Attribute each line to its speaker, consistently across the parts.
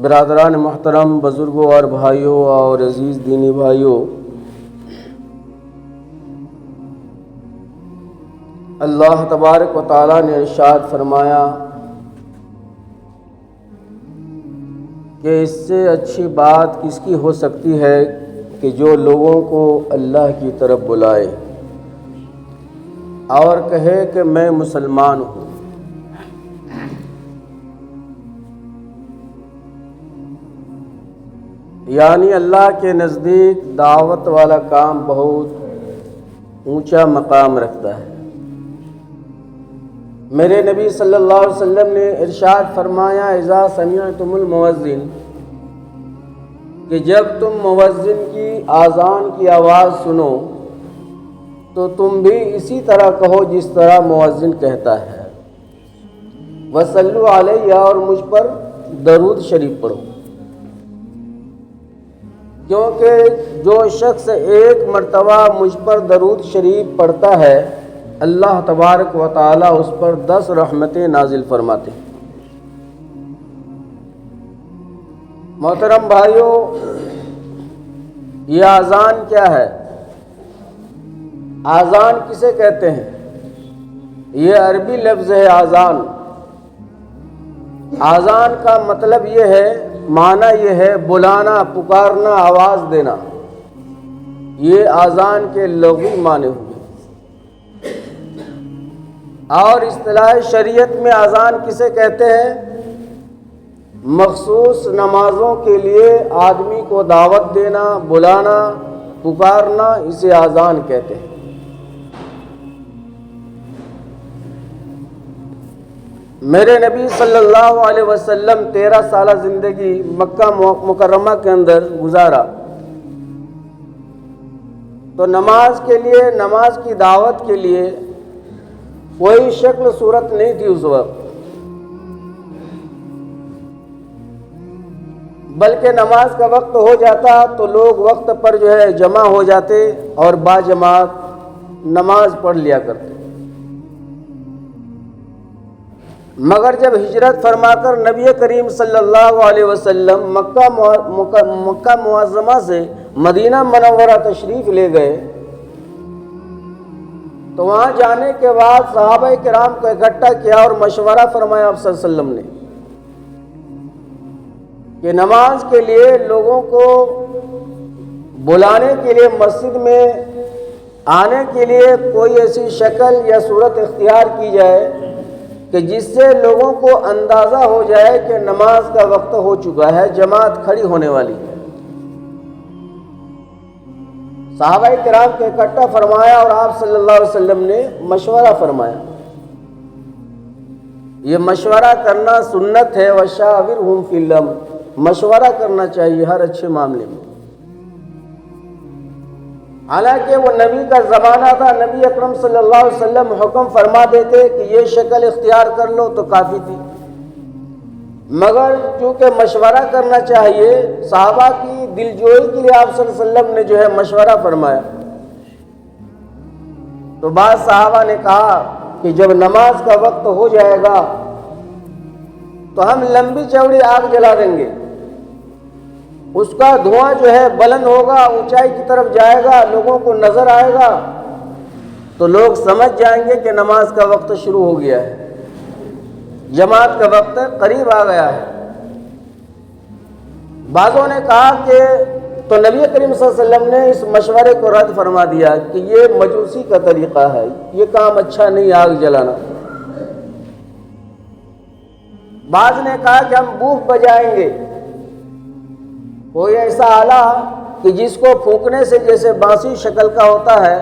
Speaker 1: برادران محترم، بزرگوں اور بھائیوں اور عزیز دینی بھائیوں، اللہ تبارک و تعالیٰ نے ارشاد فرمایا کہ اس سے اچھی بات کس کی ہو سکتی ہے کہ جو لوگوں کو اللہ کی طرف بلائے اور کہے کہ میں مسلمان ہوں۔ یعنی اللہ کے نزدیک دعوت والا کام بہت اونچا مقام رکھتا ہے۔ میرے نبی صلی اللہ علیہ وسلم نے ارشاد فرمایا اذا سمعتم المؤذن، کہ جب تم مؤذن کی اذان کی آواز سنو تو تم بھی اسی طرح کہو جس طرح مؤذن کہتا ہے، وصلوا علیہ، اور مجھ پر درود شریف پڑھو، کیونکہ جو شخص ایک مرتبہ مجھ پر درود شریف پڑھتا ہے اللہ تبارک و تعالیٰ اس پر 10 رحمتیں نازل فرماتے ہیں۔ محترم بھائیوں، یہ اذان کیا ہے؟ اذان کسے کہتے ہیں؟ یہ عربی لفظ ہے اذان۔ اذان کا مطلب یہ ہے، معنی یہ ہے بلانا، پکارنا، آواز دینا۔ یہ اذان کے لغوی معنی ہوئے۔ اور اصطلاح شریعت میں اذان کسے کہتے ہیں؟ مخصوص نمازوں کے لیے آدمی کو دعوت دینا، بلانا، پکارنا، اسے اذان کہتے ہیں۔ میرے نبی صلی اللہ علیہ وسلم 13 سالہ زندگی مکہ مکرمہ کے اندر گزارا، تو نماز کے لیے، نماز کی دعوت کے لیے کوئی شکل صورت نہیں تھی اس وقت، بلکہ نماز کا وقت ہو جاتا تو لوگ وقت پر جمع ہو جاتے اور باجماعت نماز پڑھ لیا کرتے۔ مگر جب ہجرت فرما کر نبی کریم صلی اللہ علیہ وسلم مکہ معظمہ سے مدینہ منورہ تشریف لے گئے، تو وہاں جانے کے بعد صحابہ کرام کو اکٹھا کیا اور مشورہ فرمایا آپ صلی اللہ علیہ وسلم نے کہ نماز کے لیے لوگوں کو بلانے کے لیے مسجد میں آنے کے لیے کوئی ایسی شکل یا صورت اختیار کی جائے کہ جس سے لوگوں کو اندازہ ہو جائے کہ نماز کا وقت ہو چکا ہے، جماعت کھڑی ہونے والی ہے۔ صحابہ کرام کو اکٹھا فرمایا اور آپ صلی اللہ علیہ وسلم نے مشورہ فرمایا۔ یہ مشورہ کرنا سنت ہے، وشاورہم فی الامر، مشورہ کرنا چاہیے ہر اچھے معاملے میں۔ حالانکہ وہ نبی کا زمانہ تھا، نبی اکرم صلی اللہ علیہ وسلم حکم فرما دیتے کہ یہ شکل اختیار کر لو تو کافی تھی، مگر چونکہ مشورہ کرنا چاہیے، صحابہ کی دلجوئی کے لیے آپ صلی اللہ علیہ وسلم نے مشورہ فرمایا۔ تو بعض صحابہ نے کہا کہ جب نماز کا وقت ہو جائے گا تو ہم لمبی چوڑی آگ جلا دیں گے، اس کا دھواں بلند ہوگا، اونچائی کی طرف جائے گا، لوگوں کو نظر آئے گا تو لوگ سمجھ جائیں گے کہ نماز کا وقت شروع ہو گیا ہے، جماعت کا وقت قریب آ گیا ہے۔ بعضوں نے کہا کہ تو نبی کریم صلی اللہ علیہ وسلم نے اس مشورے کو رد فرما دیا کہ یہ مجوسی کا طریقہ ہے، یہ کام اچھا نہیں آگ جلانا۔ بعض نے کہا کہ ہم بوف بجائیں گے، کوئی ایسا آلہ کہ جس کو پھونکنے سے جیسے بانسی شکل کا ہوتا ہے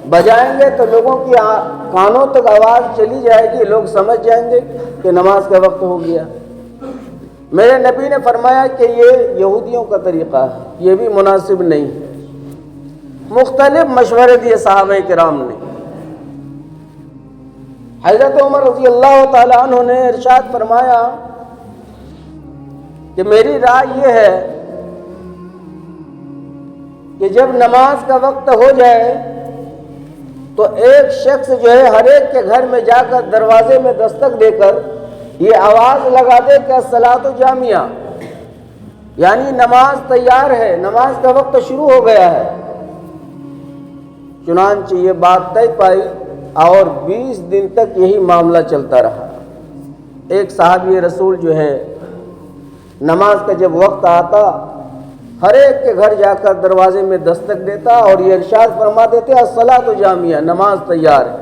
Speaker 1: بجائیں گے تو لوگوں کی کانوں تک آواز چلی جائے گی، لوگ سمجھ جائیں گے کہ نماز کا وقت ہو گیا۔ میرے نبی نے فرمایا کہ یہ یہودیوں کا طریقہ ہے، یہ بھی مناسب نہیں۔ مختلف مشورے دیے صحابہ کرام نے۔ حضرت عمر رضی اللہ تعالیٰ عنہ نے ارشاد فرمایا کہ میری رائے یہ ہے کہ جب نماز کا وقت ہو جائے تو ایک شخص ہر ایک کے گھر میں جا کر دروازے میں دستک دے کر یہ آواز لگا دے کہ الصلاۃ جامعہ، یعنی نماز تیار ہے، نماز کا وقت شروع ہو گیا ہے۔ چنانچہ یہ بات طے پائی اور 20 دن تک یہی معاملہ چلتا رہا۔ ایک صحابی رسول جو ہے نماز کا جب وقت آتا ہر ایک کے گھر جا کر دروازے میں دستک دیتا اور یہ ارشاد فرما دیتے الصلاۃ جامعہ، نماز تیار ہے۔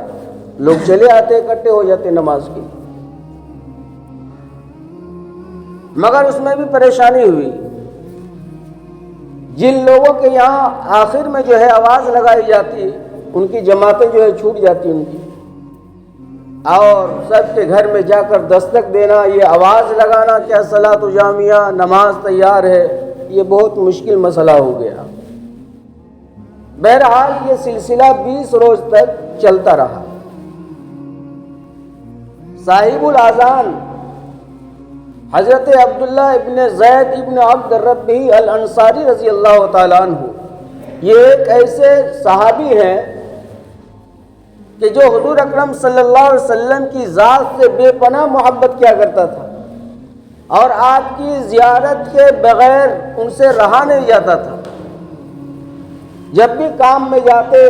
Speaker 1: لوگ چلے آتے، اکٹھے ہو جاتے نماز کے۔ مگر اس میں بھی پریشانی ہوئی۔ جن لوگوں کے یہاں آخر میں جو ہے آواز لگائی جاتی، ان کی جماعتیں جو ہے چھوٹ جاتی ان کی، اور سب کے گھر میں جا کر دستک دینا، یہ آواز لگانا کہ الصلاۃ جامعہ، نماز تیار ہے، یہ بہت مشکل مسئلہ ہو گیا۔ بہرحال یہ سلسلہ 20 روز تک چلتا رہا۔ صاحب الاذان حضرت عبداللہ ابن زید ابن عبد الربی الانصاری رضی اللہ تعالیٰ عنہ، یہ ایک ایسے صحابی ہیں کہ جو حضور اکرم صلی اللہ علیہ وسلم کی ذات سے بے پناہ محبت کیا کرتا تھا، اور آپ کی زیارت کے بغیر ان سے رہا نہیں جاتا تھا۔ جب بھی کام میں جاتے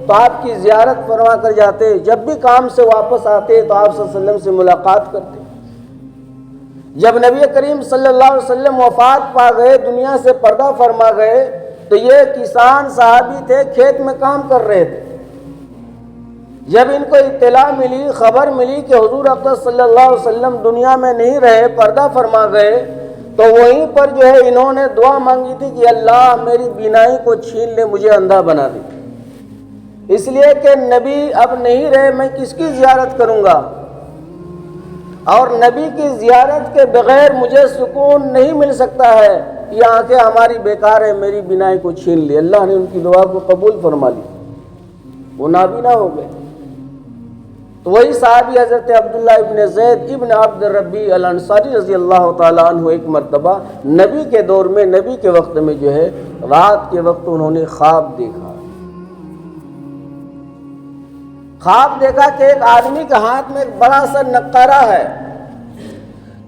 Speaker 1: تو آپ کی زیارت فرما کر جاتے، جب بھی کام سے واپس آتے تو آپ صلی اللہ علیہ وسلم سے ملاقات کرتے۔ جب نبی کریم صلی اللہ علیہ وسلم وفات پا گئے، دنیا سے پردہ فرما گئے، تو یہ کسان صحابی تھے، کھیت میں کام کر رہے تھے۔ جب ان کو اطلاع ملی، خبر ملی کہ حضور اقدس صلی اللہ علیہ وسلم دنیا میں نہیں رہے، پردہ فرما گئے، تو وہیں پر جو ہے انہوں نے دعا مانگی تھی کہ اللہ میری بینائی کو چھین لے، مجھے اندھا بنا دے، اس لیے کہ نبی اب نہیں رہے، میں کس کی زیارت کروں گا، اور نبی کی زیارت کے بغیر مجھے سکون نہیں مل سکتا ہے، یہ آنکھیں ہماری بیکار ہیں، میری بینائی کو چھین لی۔ اللہ نے ان کی دعا کو قبول فرما لی، وہ نابینا ہو گئے۔ تو وہی صحابی حضرت عبداللہ ابن زید ابن عبد الربی الانصاری رضی اللہ تعالیٰ عنہ ایک مرتبہ نبی کے دور میں، نبی کے وقت میں جو ہے رات کے وقت انہوں نے خواب دیکھا۔ خواب دیکھا کہ ایک آدمی کے ہاتھ میں ایک بڑا سا نقارہ ہے،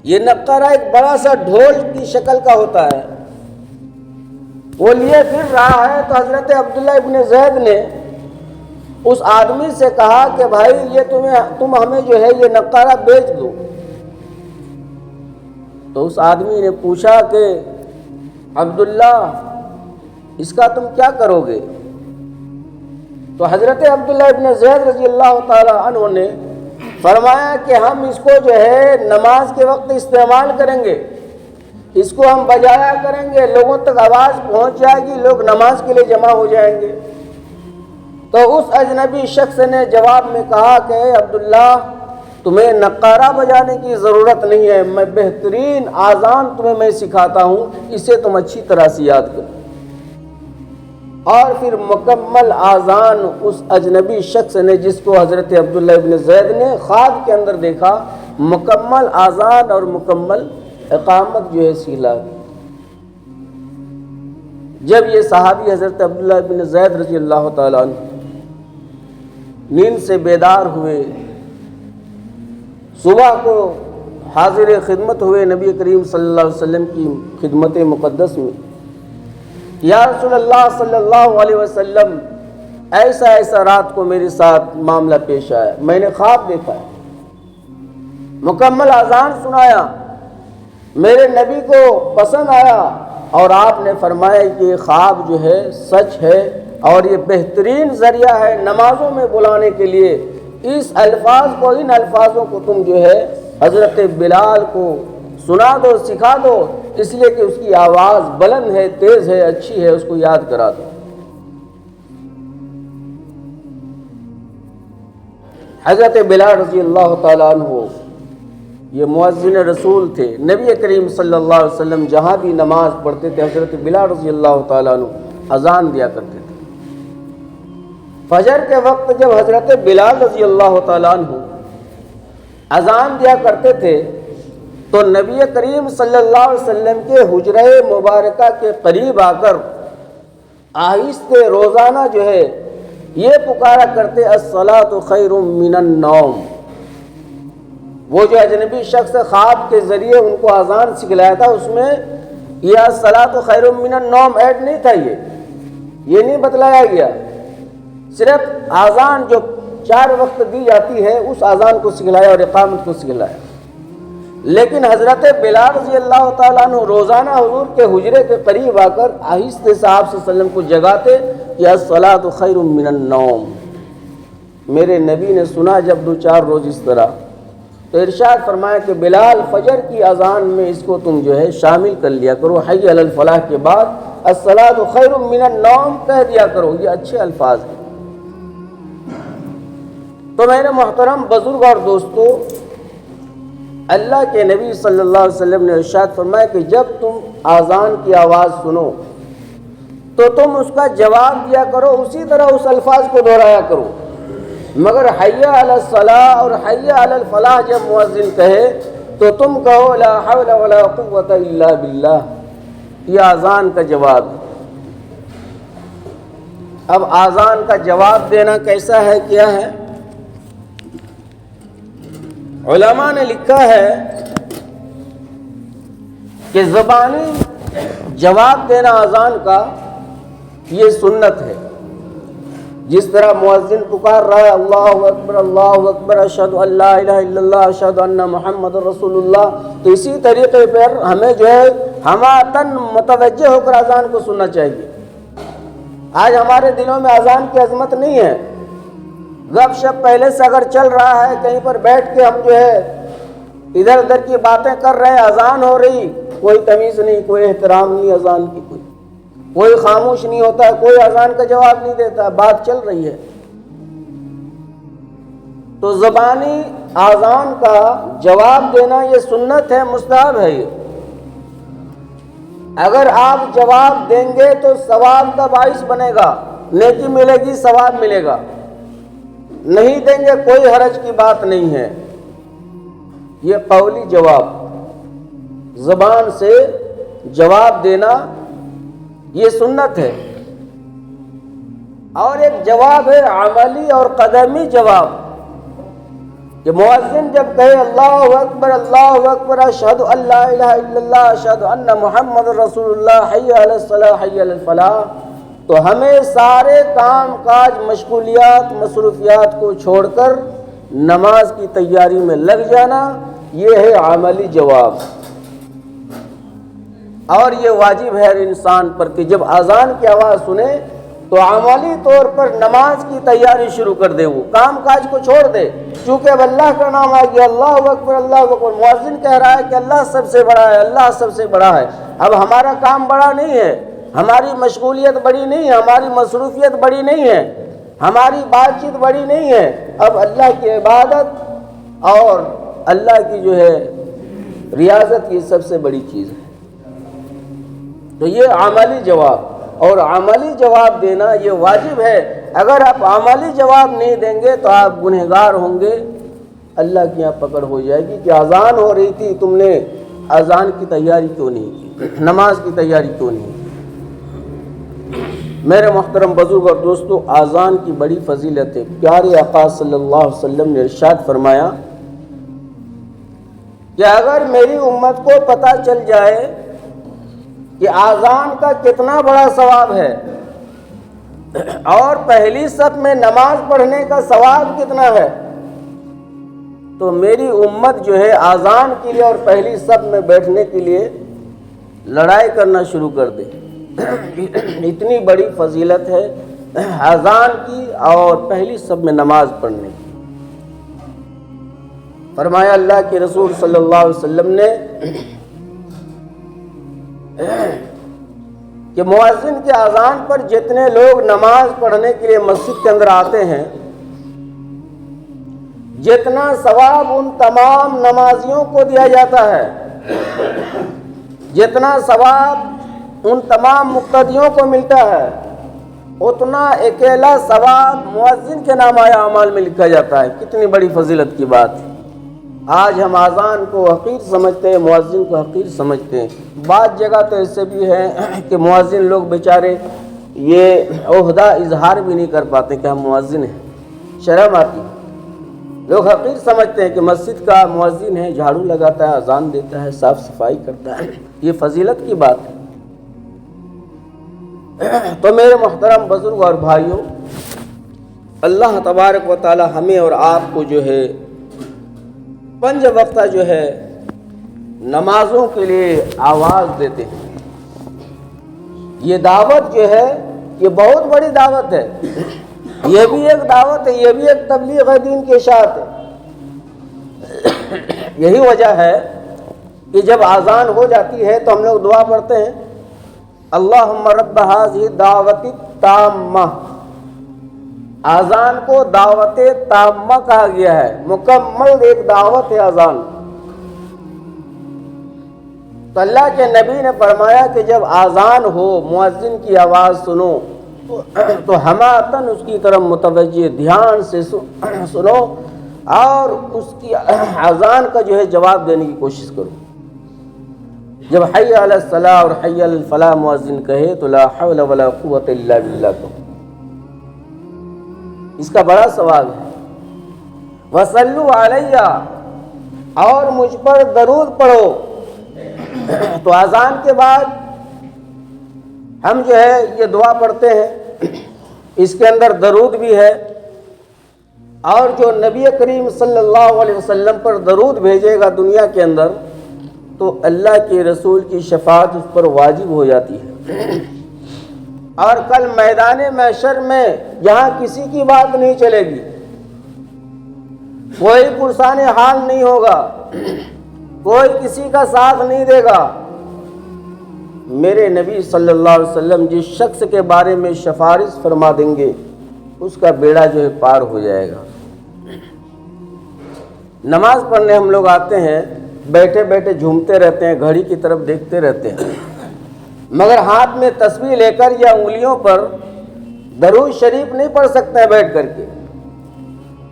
Speaker 1: یہ نقارہ ایک بڑا سا ڈھول کی شکل کا ہوتا ہے، وہ لیے پھر رہا ہے۔ تو حضرت عبداللہ ابن زید نے اس آدمی سے کہا کہ بھائی یہ تم ہمیں جو ہے یہ نقارہ بیچ دو۔ تو اس آدمی نے پوچھا کہ عبداللہ اس کا تم کیا کرو گے؟ تو حضرت عبداللہ ابن زید رضی اللہ تعالیٰ عنہ نے فرمایا کہ ہم اس کو جو ہے نماز کے وقت استعمال کریں گے، اس کو ہم بجایا کریں گے، لوگوں تک آواز پہنچ جائے گی، لوگ نماز کے لیے جمع ہو جائیں گے۔ تو اس اجنبی شخص نے جواب میں کہا کہ عبداللہ تمہیں نقارہ بجانے کی ضرورت نہیں ہے، میں بہترین آذان تمہیں میں سکھاتا ہوں، اسے تم اچھی طرح سے یاد کرو۔ اور پھر مکمل آذان اس اجنبی شخص نے، جس کو حضرت عبداللہ ابن زید نے خواب کے اندر دیکھا، مکمل آذان اور مکمل اقامت جو ہے سکھلا دی۔ جب یہ صحابی حضرت عبداللہ ابن زید رضی اللہ تعالیٰ عنہ نیند سے بیدار ہوئے، صبح کو حاضر خدمت ہوئے نبی کریم صلی اللہ علیہ وسلم کی خدمت مقدس میں، یا رسول اللہ صلی اللہ علیہ وسلم ایسا رات کو میرے ساتھ معاملہ پیش آیا، میں نے خواب دیکھا ہے، مکمل اذان سنایا، میرے نبی کو پسند آیا، اور آپ نے فرمایا کہ یہ خواب جو ہے سچ ہے اور یہ بہترین ذریعہ ہے نمازوں میں بلانے کے لیے، اس الفاظ کو، ان الفاظوں کو تم جو ہے حضرت بلال کو سنا دو، سکھا دو، اس لیے کہ اس کی آواز بلند ہے، تیز ہے، اچھی ہے، اس کو یاد کرا دو۔ حضرت بلال رضی اللہ تعالیٰ عنہ یہ مؤذن رسول تھے، نبی کریم صلی اللہ علیہ وسلم جہاں بھی نماز پڑھتے تھے حضرت بلال رضی اللہ تعالیٰ عنہ اذان دیا کرتے تھے۔ فجر کے وقت جب حضرت بلال رضی اللہ تعالیٰ عنہ اذان دیا کرتے تھے تو نبی کریم صلی اللہ علیہ وسلم کے حجرہ مبارکہ کے قریب آ کر آہستہ روزانہ جو ہے یہ پکارا کرتے الصلاۃ خیر من النوم۔ وہ جو اجنبی شخص خواب کے ذریعے ان کو اذان سکھلایا تھا، اس میں یہ الصلاۃ خیر من النوم ایڈ نہیں تھا، یہ نہیں بتلایا گیا، صرف اذان جو 4 وقت دی جاتی ہے اس اذان کو سکھلایا اور اقامت کو سکھلایا۔ لیکن حضرت بلال رضی اللہ تعالیٰ عنہ روزانہ حضور کے حجرے کے قریب آ کر آہستہ سے آپ صلی اللہ علیہ وسلم کو جگاتے کہ الصلاۃ خیر من النوم۔ میرے نبی نے سنا جب 2-4 روز اس طرح، تو ارشاد فرمایا کہ بلال فجر کی اذان میں اس کو تم جو ہے شامل کر لیا کرو، حی علی الفلاح کے بعد الصلاۃ خیر من النوم کہہ دیا کرو، یہ اچھے الفاظ ہیں۔ تو میرے محترم بزرگ اور دوستو، اللہ کے نبی صلی اللہ علیہ وسلم نے ارشاد فرمایا کہ جب تم اذان کی آواز سنو تو تم اس کا جواب دیا کرو، اسی طرح اس الفاظ کو دہرایا کرو، مگر حی علی الصلاۃ اور حی علی الفلاح جب مؤذن کہے تو تم کہو لا حول ولا قوۃ الا باللہ، یہ اذان کا جواب ہے۔ اب اذان کا جواب دینا کیسا ہے، کیا ہے؟ علماء نے لکھا ہے کہ زبانی جواب دینا اذان کا یہ سنت ہے، جس طرح مؤذن پکار رہا ہے اللہ اکبر اشہد ان لا الہ الا اللہ اشہد ان محمد رسول اللہ، تو اسی طریقے پر ہمیں جو ہے ہماتن متوجہ ہو کر اذان کو سننا چاہیے۔ آج ہمارے دلوں میں اذان کی عظمت نہیں ہے، گپ شپ پہلے سے اگر چل رہا ہے، کہیں پر بیٹھ کے ہم جو ہے ادھر ادھر کی باتیں کر رہے ہیں، اذان ہو رہی، کوئی تمیز نہیں، کوئی احترام نہیں اذان کی، کوئی خاموش نہیں ہوتا ہے، کوئی اذان کا جواب نہیں دیتا، بات چل رہی ہے۔ تو زبانی اذان کا جواب دینا یہ سنت ہے، مستحب ہے۔ یہ اگر آپ جواب دیں گے تو ثواب کا باعث بنے گا، نیکی ملے گی، ثواب ملے گا، نہیں دیں گے کوئی حرج کی بات نہیں ہے۔ یہ قولی جواب، زبان سے جواب دینا یہ سنت ہے۔ اور ایک جواب ہے عملی اور قدمی جواب، کہ مؤذن جب کہے اللہ اکبر اشہد ان لا الہ الا اللہ اشہد ان محمد رسول اللہ حی علی الصلاۃ حی علی الفلاح، تو ہمیں سارے کام کاج مشغولیات مصروفیات کو چھوڑ کر نماز کی تیاری میں لگ جانا، یہ ہے عملی جواب۔ اور یہ واجب ہے ہر انسان پر کہ جب اذان کی آواز سنے تو عملی طور پر نماز کی تیاری شروع کر دے، وہ کام کاج کو چھوڑ دے، چونکہ اب اللہ کا نام آ گیا، اللہ اکبر، مؤذن کہہ رہا ہے کہ اللہ سب سے بڑا ہے، اللہ سب سے بڑا ہے۔ اب ہمارا کام بڑا نہیں ہے، ہماری مشغولیت بڑی نہیں ہے، ہماری مصروفیت بڑی نہیں ہے، ہماری بات چیت بڑی نہیں ہے، اب اللہ کی عبادت اور اللہ کی جو ہے ریاضت، یہ سب سے بڑی چیز ہے۔ تو یہ عملی جواب، اور عملی جواب دینا یہ واجب ہے۔ اگر آپ عملی جواب نہیں دیں گے تو آپ گنہگار ہوں گے، اللہ کی یہاں پکڑ ہو جائے گی کہ اذان ہو رہی تھی، تم نے اذان کی تیاری کیوں نہیں کی، نماز کی تیاری کیوں نہیں کی۔ میرے محترم بزرگ اور دوستو، اذان کی بڑی فضیلت ہے۔ پیارے آقا صلی اللہ علیہ وسلم نے ارشاد فرمایا کہ اگر میری امت کو پتہ چل جائے کہ اذان کا کتنا بڑا ثواب ہے اور پہلی صف میں نماز پڑھنے کا ثواب کتنا ہے، تو میری امت جو ہے اذان کے لیے اور پہلی صف میں بیٹھنے کے لیے لڑائی کرنا شروع کر دے۔ اتنی بڑی فضیلت ہے اذان کی اور پہلی صف میں نماز پڑھنے کی۔ فرمایا اللہ کے رسول صلی اللہ علیہ وسلم نے کہ مؤذن کے اذان پر جتنے لوگ نماز پڑھنے کے لیے مسجد کے اندر آتے ہیں، جتنا ثواب ان تمام نمازیوں کو دیا جاتا ہے، جتنا ثواب ان تمام مقتدیوں کو ملتا ہے، اتنا اکیلا ثواب مؤذن کے نامۂ اعمال میں لکھا جاتا ہے۔ کتنی بڑی فضیلت کی بات ہے۔ آج ہم اذان کو حقیر سمجھتے ہیں، مؤذن کو حقیر سمجھتے ہیں۔ بعض جگہ تو ایسے بھی ہے کہ مؤذن لوگ بیچارے یہ عہدہ اظہار بھی نہیں کر پاتے کہ ہم مؤذن ہیں، شرم آتی۔ لوگ حقیر سمجھتے ہیں کہ مسجد کا مؤذن ہے، جھاڑو لگاتا ہے، اذان دیتا ہے، صاف صفائی کرتا ہے، یہ فضیلت کی بات ہے۔ تو میرے محترم بزرگ اور بھائیوں، اللہ تبارک و تعالی ہمیں اور آپ کو جو ہے 5 وقتہ جو ہے نمازوں کے لیے آواز دیتے ہیں۔ یہ دعوت جو ہے یہ بہت بڑی دعوت ہے، یہ بھی ایک دعوت ہے، یہ بھی ایک تبلیغ ہے، دین کی اشاعت ہے۔ یہی وجہ ہے کہ جب اذان ہو جاتی ہے تو ہم لوگ دعا پڑھتے ہیں، اللہم رب ھذہ الدعوۃ التامہ۔ اذان کو دعوت تامہ کہا گیا ہے، مکمل ایک دعوت ہے اذان۔ تو اللہ کے نبی نے فرمایا کہ جب اذان ہو، مؤذن کی آواز سنو تو حماقتاً اس کی طرف متوجہ دھیان سے سنو اور اس کی اذان کا جو ہے جواب دینے کی کوشش کرو۔ جب حی علی الصلاۃ اور حی علی الفلاح مؤذن کہے تو لا حول ولا قوت الا باللہ کہو۔ اس کا بڑا ثواب ہے۔ وصلوا علیہ، اور مجھ پر درود پڑھو۔ تو اذان کے بعد ہم جو ہے یہ دعا پڑھتے ہیں، اس کے اندر درود بھی ہے، اور جو نبی کریم صلی اللہ علیہ وسلم پر درود بھیجے گا دنیا کے اندر تو اللہ کے رسول کی شفاعت اس پر واجب ہو جاتی ہے۔ اور کل میدان محشر میں جہاں کسی کی بات نہیں چلے گی، کوئی پرسان حال نہیں ہوگا، کوئی کسی کا ساتھ نہیں دے گا، میرے نبی صلی اللہ علیہ وسلم جس شخص کے بارے میں سفارش فرما دیں گے اس کا بیڑا جو ہے پار ہو جائے گا۔ نماز پڑھنے ہم لوگ آتے ہیں، بیٹھے بیٹھے جھومتے رہتے ہیں، گھڑی کی طرف دیکھتے رہتے ہیں، مگر ہاتھ میں تسبیح لے کر یا انگلیوں پر درود شریف نہیں پڑھ سکتے ہیں بیٹھ کر کے،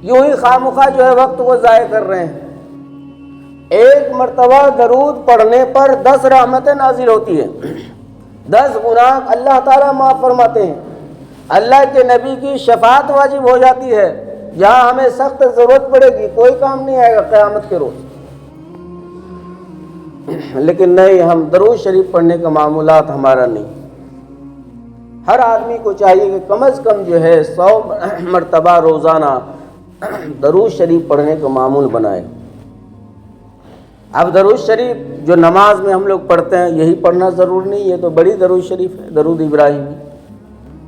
Speaker 1: یوں ہی خواہ جو ہے وقت وہ ضائع کر رہے ہیں۔ ایک مرتبہ درود پڑھنے پر 10 رحمتیں نازل ہوتی ہیں، 10 گناہ اللہ تعالیٰ معاف فرماتے ہیں، اللہ کے نبی کی شفاعت واجب ہو جاتی ہے، جہاں ہمیں سخت ضرورت پڑے گی، کوئی کام نہیں آئے گا قیامت کے روز۔ لیکن نہیں، ہم درود شریف پڑھنے کا معمولات ہمارا نہیں۔ ہر آدمی کو چاہیے کہ کم از کم جو ہے 100 مرتبہ روزانہ درود شریف پڑھنے کا معمول بنائے۔ اب درود شریف جو نماز میں ہم لوگ پڑھتے ہیں یہی پڑھنا ضرور نہیں ہے، تو بڑی درود شریف ہے، درود ابراہیمی،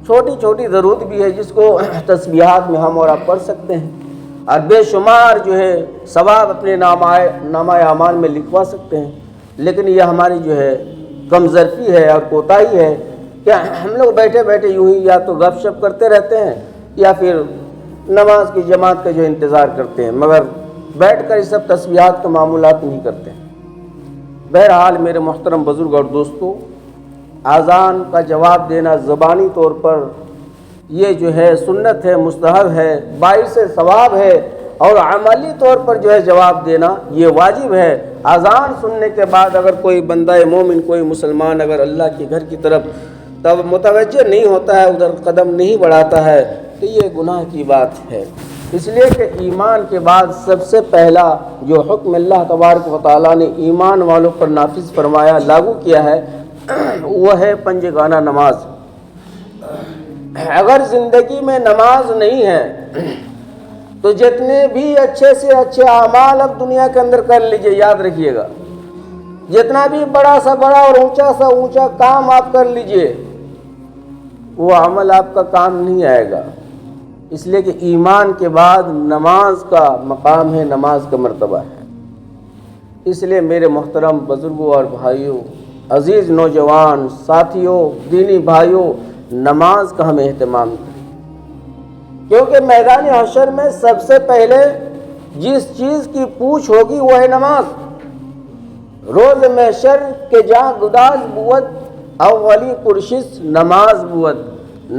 Speaker 1: چھوٹی چھوٹی درود بھی ہے جس کو تسبیحات میں ہم اور آپ پڑھ سکتے ہیں، اور بے شمار جو ہے ثواب اپنے نامہ اعمال میں لکھوا سکتے ہیں۔ لیکن یہ ہماری جو ہے کم ظرفی ہے اور کوتاہی ہے کہ ہم لوگ بیٹھے بیٹھے یوں ہی یا تو گپ شپ کرتے رہتے ہیں یا پھر نماز کی جماعت کا جو انتظار کرتے ہیں، مگر بیٹھ کر یہ سب تسبیحات کے معمولات نہیں کرتے ہیں۔ بہرحال میرے محترم بزرگ اور دوستو، اذان کا جواب دینا زبانی طور پر یہ جو ہے سنت ہے، مستحب ہے، باعث ثواب ہے، اور عملی طور پر جو ہے جواب دینا یہ واجب ہے۔ اذان سننے کے بعد اگر کوئی بندہ مومن، کوئی مسلمان اگر اللہ کے گھر کی طرف تب متوجہ نہیں ہوتا ہے، ادھر قدم نہیں بڑھاتا ہے تو یہ گناہ کی بات ہے۔ اس لیے کہ ایمان کے بعد سب سے پہلا جو حکم اللہ تبارک و تعالیٰ نے ایمان والوں پر نافذ فرمایا، لاگو کیا ہے، وہ ہے پنجگانہ نماز۔ اگر زندگی میں نماز نہیں ہے تو جتنے بھی اچھے سے اچھے اعمال اب دنیا کے اندر کر لیجئے، یاد رکھیے گا، جتنا بھی بڑا سا بڑا اور اونچا سا اونچا کام آپ کر لیجئے، وہ عمل آپ کا کام نہیں آئے گا۔ اس لیے کہ ایمان کے بعد نماز کا مقام ہے، نماز کا مرتبہ ہے۔ اس لیے میرے محترم بزرگوں اور بھائیوں، عزیز نوجوان ساتھیوں، دینی بھائیوں، نماز کا ہمیں اہتمام کریں، کیونکہ میدان حشر میں سب سے پہلے جس چیز کی پوچھ ہوگی وہ ہے نماز۔ روز محشر کے جہاں گداز بود اولی پرشش نماز بود،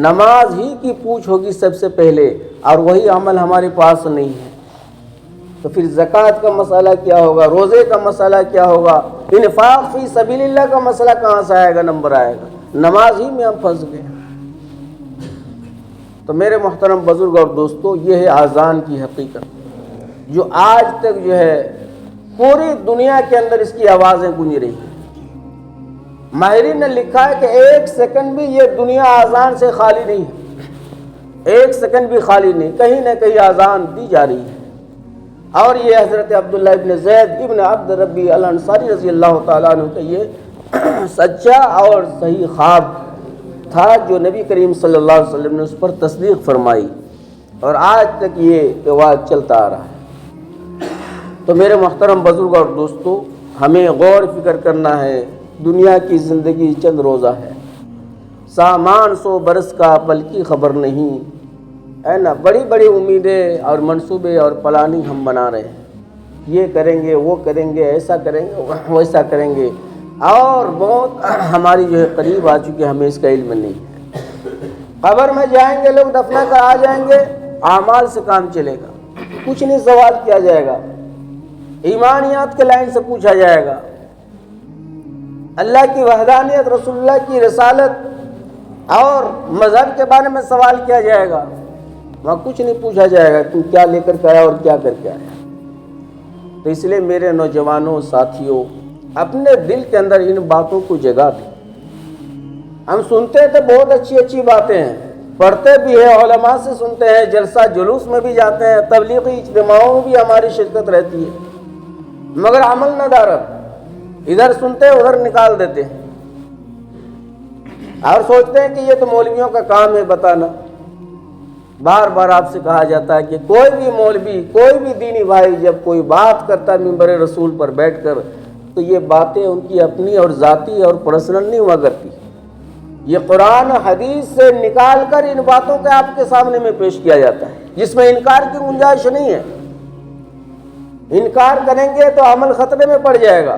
Speaker 1: نماز ہی کی پوچھ ہوگی سب سے پہلے، اور وہی عمل ہمارے پاس نہیں ہے۔ تو پھر زکوٰۃ کا مسئلہ کیا ہوگا، روزے کا مسئلہ کیا ہوگا، انفاق فی سبیل اللہ کا مسئلہ کہاں سے آئے گا، نمبر آئے گا؟ نماز ہی میں ہم پھنس گئے۔ تو میرے محترم بزرگ اور دوستو، یہ ہے اذان کی حقیقت۔ جو آج تک جو ہے پوری دنیا کے اندر اس کی آوازیں گونج رہی ہیں۔ ماہرین نے لکھا ہے کہ 1 سیکنڈ بھی یہ دنیا اذان سے خالی نہیں ہے، 1 سیکنڈ بھی خالی نہیں، کہیں نہ کہیں اذان دی جا رہی ہے۔ اور یہ حضرت عبداللہ ابن زید ابن عبد ربی الانصاری رضی اللہ تعالیٰ عنہ کا یہ سچا اور صحیح خواب تھا جو نبی کریم صلی اللہ علیہ وسلم نے اس پر تصدیق فرمائی، اور آج تک یہ رواج چلتا آ رہا ہے۔ تو میرے محترم بزرگ اور دوستو، ہمیں غور فکر کرنا ہے، دنیا کی زندگی چند روزہ ہے، سامان 100 برس کا پل کی خبر نہیں ہے نا۔ بڑی بڑی امیدیں اور منصوبے اور پلاننگ ہم بنا رہے ہیں، یہ کریں گے، وہ کریں گے، ایسا کریں گے، ویسا کریں گے، اور بہت ہماری جو ہے قریب آ چکی، ہمیں اس کا علم نہیں ہے۔ قبر میں جائیں گے لوگ، دفنا کر آ جائیں گے، اعمال سے کام چلے گا، کچھ نہیں سوال کیا جائے گا، ایمانیات کے لائن سے پوچھا جائے گا، اللہ کی وحدانیت، رسول اللہ کی رسالت اور مذہب کے بارے میں سوال کیا جائے گا۔ وہاں کچھ نہیں پوچھا جائے گا تم کیا لے کر کے آیا اور کیا کر کے آیا۔ تو اس لیے میرے نوجوانوں، ساتھیوں، اپنے دل کے اندر ان باتوں کو جگہ دیں۔ ہم سنتے تھے بہت اچھی اچھی باتیں ہیں، پڑھتے بھی ہیں، علماء سے سنتے ہیں، جلسہ جلوس میں بھی جاتے ہیں، تبلیغی اجتماعوں میں بھی ہماری شرکت رہتی ہے، مگر عمل نہ دارت، ادھر سنتے ادھر نکال دیتے ہیں، اور سوچتے ہیں کہ یہ تو مولویوں کا کام ہے بتانا۔ بار بار آپ سے کہا جاتا ہے کہ کوئی بھی مولوی، کوئی بھی دینی بھائی جب کوئی بات کرتا ہے منبر رسول پر بیٹھ کر، تو یہ باتیں ان کی اپنی اور ذاتی اور پرسنل نہیں ہوا کرتی، یہ قرآن حدیث سے نکال کر ان باتوں کو آپ کے سامنے میں پیش کیا جاتا ہے، جس میں انکار کی گنجائش نہیں ہے۔ انکار کریں گے تو عمل خطرے میں پڑ جائے گا،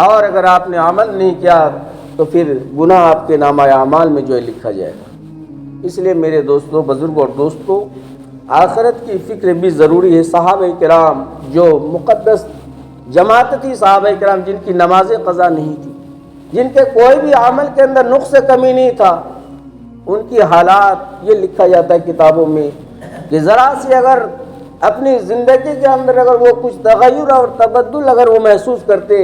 Speaker 1: اور اگر آپ نے عمل نہیں کیا تو پھر گناہ آپ کے نامہ اعمال میں جو ہے لکھا جائے گا۔ اس لیے میرے دوستوں، بزرگ اور دوستوں، آخرت کی فکر بھی ضروری ہے۔ صحابہ کرام جو مقدس جماعت تھی، صحابہ کرام جن کی نماز قضا نہیں تھی، جن کے کوئی بھی عمل کے اندر نقص کمی نہیں تھا، ان کی حالات یہ لکھا جاتا ہے کتابوں میں کہ ذرا سی اگر اپنی زندگی کے اندر اگر وہ کچھ تغیر اور تبدل اگر وہ محسوس کرتے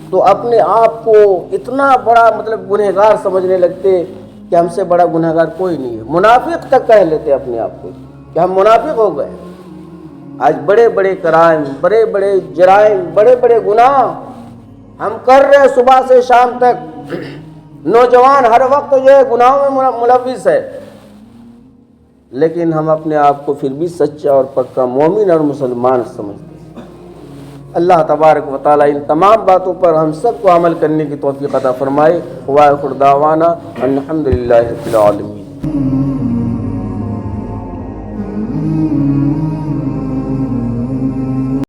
Speaker 1: تو اپنے آپ کو اتنا بڑا گنہگار سمجھنے لگتے کہ ہم سے بڑا گنہگار کوئی نہیں ہے۔ منافق تک کہہ لیتے اپنے آپ کو کہ ہم منافق ہو گئے۔ آج بڑے بڑے کرائم، بڑے بڑے جرائم، بڑے بڑے گناہ ہم کر رہے ہیں، صبح سے شام تک نوجوان ہر وقت جو ہے گناہوں میں ملوث ہے، لیکن ہم اپنے آپ کو پھر بھی سچا اور پکا مومن اور مسلمان سمجھتے ہیں۔ اللہ تبارک و تعالیٰ ان تمام باتوں پر ہم سب کو عمل کرنے کی توفیق عطا فرمائے۔ وآخر دعوانا الحمدللہ رب العالمین۔